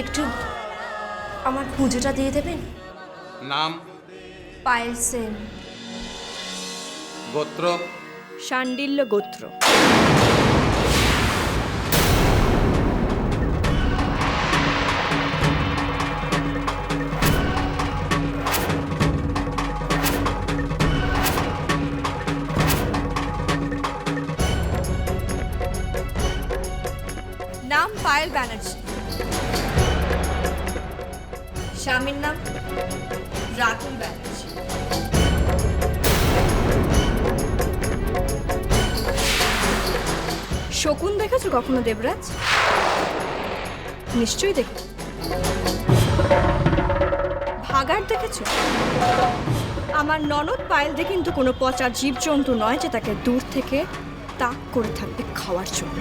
একটু আমার পুজোটা দিয়ে দেবেন? নাম? পায়েল সেন। গোত্র? শাণ্ডিল্য গোত্র। নাম পায়েল ব্যানার্জি। স্বামীর নাম রাতুল ব্যানার্জি। শকুন দেখেছো কখনো দেবরাজ? নিশ্চয়ই দেখো। ভাগাড় দেখেছো? আমার ননদ পায়েলদে কিন্তু কোনো পচা জীবজন্তু নয় যে তাকে দূর থেকে তাক করে থাকবে খাওয়ার জন্য,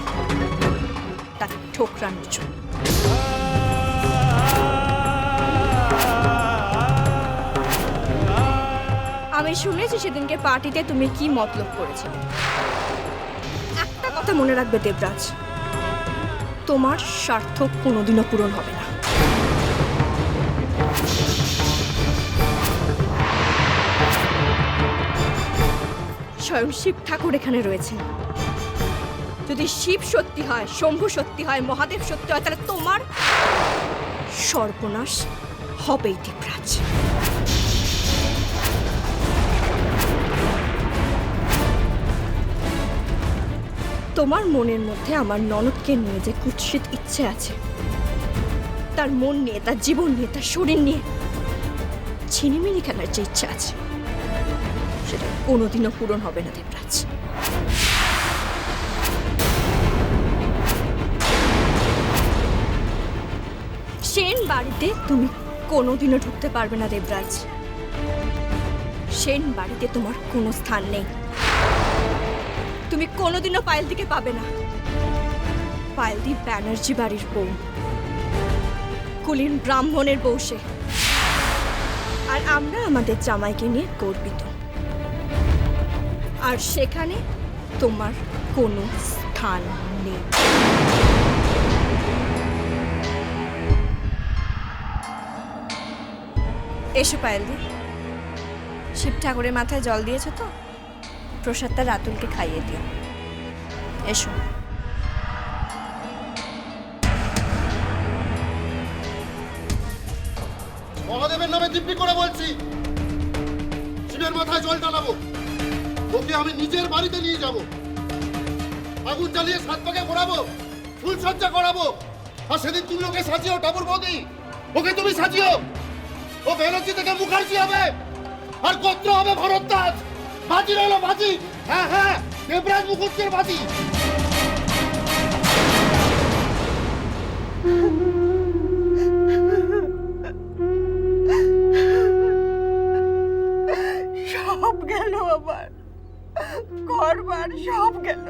তাকে ঠোকরানোর জন্য। আমি শুনেছি সেদিনকে পার্টিতে তুমি কি মতলব করেছিলে। একটা কথা মনে রাখবে দেবরাজ, তোমার স্বার্থ কোনোদিনও পূরণ হবে না। স্বয়ং শিব ঠাকুর এখানে রয়েছেন। যদি শিব সত্যি হয়, শম্ভু সত্যি হয়, মহাদেব সত্যি হয়, তাহলে তোমার সর্বনাশ হবেই দেবরাজ। তোমার মনের মধ্যে আমার ননদকে নিয়ে যে কুৎসিত ইচ্ছে আছে, তার মন নিয়ে, তার জীবন নিয়ে, তার শরীর নিয়ে ছিনিমিনি খেলার যে ইচ্ছা আছে, সেটা কোনোদিনও পূরণ হবে না দেবরাজ। সেন বাড়িতে তুমি কোনোদিনও ঢুকতে পারবে না দেবরাজ। সেন বাড়িতে তোমার কোনো স্থান নেই। তুমি কোনোদিনও পায়েলদিকে পাবে না। পায়েলদি ব্যানার্জি বাড়ির বউ, কুলীন ব্রাহ্মণের বউ সে। আর আমরা আমাদের জামাইকে নিয়ে গর্বিত। আর সেখানে তোমার কোনো স্থান নেই। এসো পায়েলদি, শিব ঠাকুরের মাথায় জল দিয়েছো তো? প্রসাদটা রাতুলকে খাইয়ে দিও। এসো। মহাদেবের নামে দিব্যি করে বলছি, শিবের মাথায় জল ঢালাবো। ওকে আমি নিজের বাড়িতে নিয়ে যাব, আগুন জ্বালিয়ে সাত পাকে ঘোরাবো, ফুলসজ্জা করাবো। আর সেদিন তুমি ওকে সাজিও ঠাকুর বৌদি, ওকে তুমি সাজিও। ও ব্যানার্জি থেকে মুখার্জি হবে, আর গোত্র হবে ভরদ্বাজ। বাজি রইল বাজি। হ্যাঁ হ্যাঁ, দেবরাজ মুখুজ্জের বাজি। সব গেল, আমার ঘরবার সব গেল।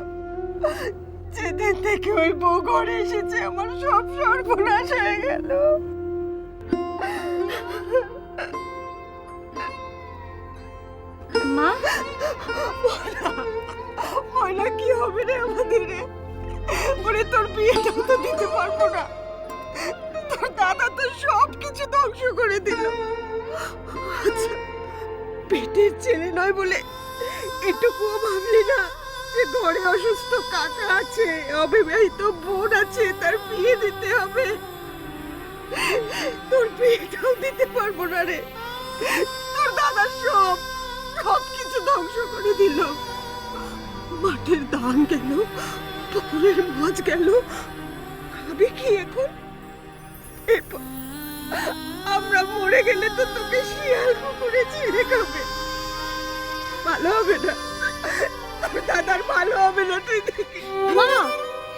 যেদিন থেকে ওই বউ ঘরে এসেছে, আমার সব সর্বনাশ হয়ে গেল। মা, ময়না কি হবে রে আমাদের? ওরে তোর বিয়েটাও তো দিতে পারবো না। তোর দাদা তো সব কিছু ধ্বংস করে দিল। আচ্ছা, পেটের ছেলে নয় বলে এটুকুও ভাবলি না যে ঘরে অসুস্থ কাকা আছে, অবিবাহিত বোন আছে, তার বিয়ে দিতে হবে? তোর বিয়েটাও দিতে পারবো না রে। তোর দাদা সব সব কিছু ধ্বংস করে দিল। মাঠের ধান গেল, পুকুরের মাছ গেল। খাবি কি এখন? এরপর আমরা মরে গেলে তো তোকে শিয়াল কুকুরে ছিঁড়ে খাবে। ভালো হবে না, তোর দাদার ভালো হবে না। তুই দেখি মা,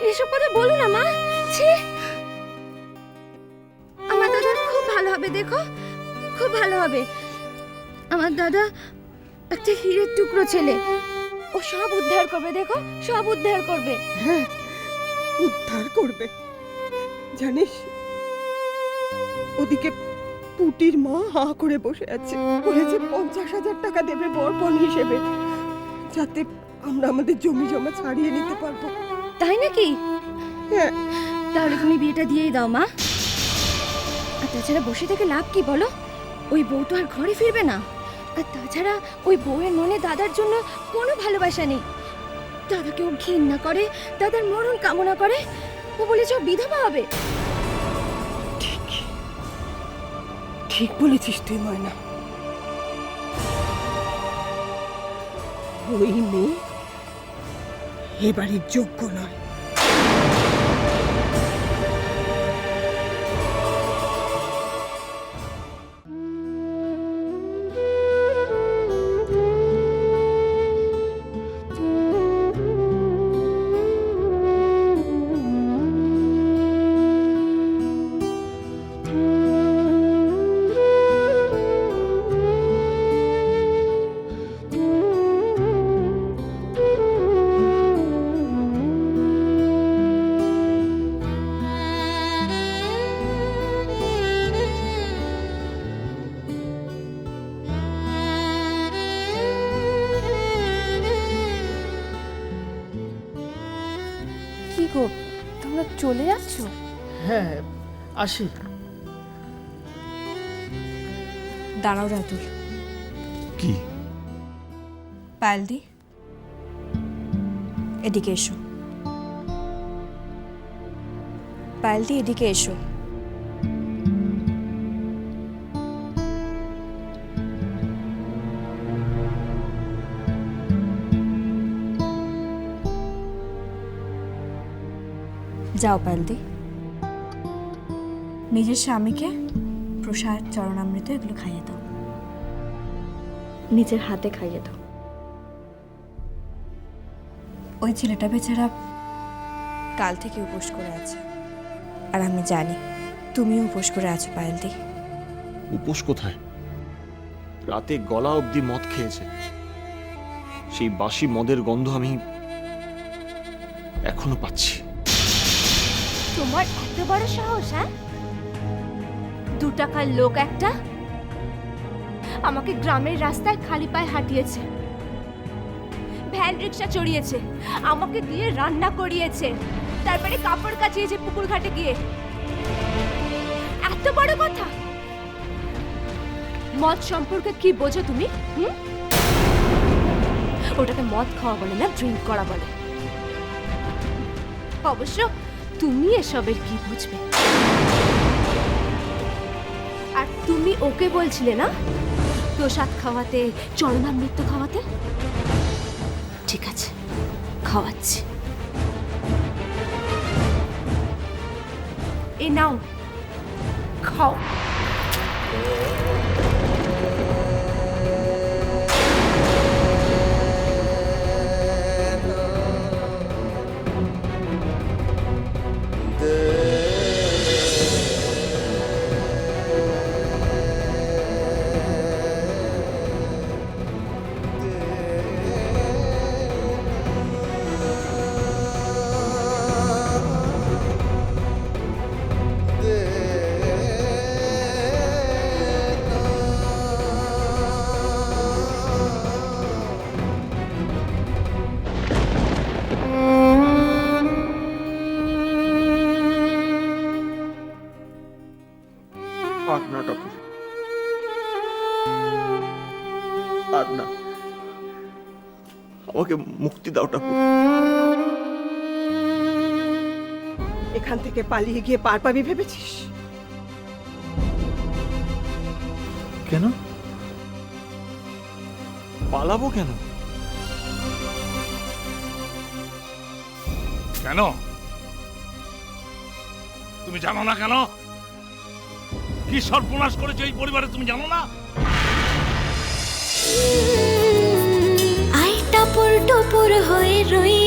এসব কথা বলো না মা। ছি, আমার দাদার খুব ভালো হবে, দেখো খুব ভালো হবে। আমার দাদা একটা হীরের টুকরো ছেলে, ও সব উদ্ধার করবে, দেখো সব উদ্ধার করবে। হ্যাঁ, উদ্ধার করবে। জানিস, ওদিকে পুটির মা হা করে বসে আছে, বলেছে 50,000 টাকা দেবে বরপণ হিসেবে, যাতে আমরা আমাদের জমি জমা ছাড়িয়ে নিতে পারবো। তাই নাকি? হ্যাঁ। তাহলে তুমি বিয়েটা দিয়েই দাও মা। আর তাছাড়া বসে থেকে লাভ কি বলো? ওই বউ তো আর ঘরে ফিরবে না। আর তাছাড়া ওই বউয়ের মনে দাদার জন্য কোনো ভালোবাসা নেই। দাদাকে ও ঘৃণা করে, দাদার মরণ কামনা করে। ও বলেছে ও বিধবা হবে। ঠিক ঠিক বলেছিস তুই ময়না। ওই মেয়ে এবারের যোগ্য নয়। কি গো, তোমরা চলে যাচ্ছ? হ্যাঁ আসি। দাঁড়াও রাতুল। কি? পায়েলদি, এদিকে এসো। পায়েলদি, এদিকে এসো। যাও পায়েলদি, নিজের স্বামীকে প্রসাদ, চরণামৃত এগুলো খাইয়ে দাও। নিজের হাতে খাইয়ে দাও। ওই ছেলেটা বেচারা কাল থেকে উপোস করে আছে, আর আমি জানি তুমিও উপোস করে আছো পায়েলদি। উপোস কোথায়? রাতে গলা অবধি মদ খেয়েছে। সেই বাসি মদের গন্ধ আমি এখনো পাচ্ছি। তোমার এত বড় সাহস, হ্যাঁ? 2 টাকার লোক একটা আমাকে গ্রামের রাস্তায় খালি পায়ে হাঁটিয়েছে, ভ্যান রিক্সা চড়িয়েছে, আমাকে দিয়ে রান্না করিয়েছে, তারপরে কাপড় কাচিয়েছে পুকুর ঘাটে গিয়ে। এত বড় কথা! মদ সম্পর্কে কি বোঝো তুমি? ওটাকে মদ খাওয়া বলে না, ড্রিঙ্ক করা বলে। অবশ্য তুমি এসবের কি বুঝবে? আর তুমি ওকে বলছিলে না প্রসাদ খাওয়াতে, চরণামৃত খাওয়াতে? ঠিক আছে, খাওয়াচ্ছি। এই নাও, খাও। আর না ঠাকুর, আর না। আমাকে মুক্তি দাও ঠাকুর। এখান থেকে পালিয়ে গিয়ে পার পাবি ভেবেছিস? কেন পালাবো? কেন? কেন তুমি জানো না? কেন কি সর্বনাশ করেছে এই পরিবারে তুমি জানো না? আই টাপুর টুপুর হয়ে রই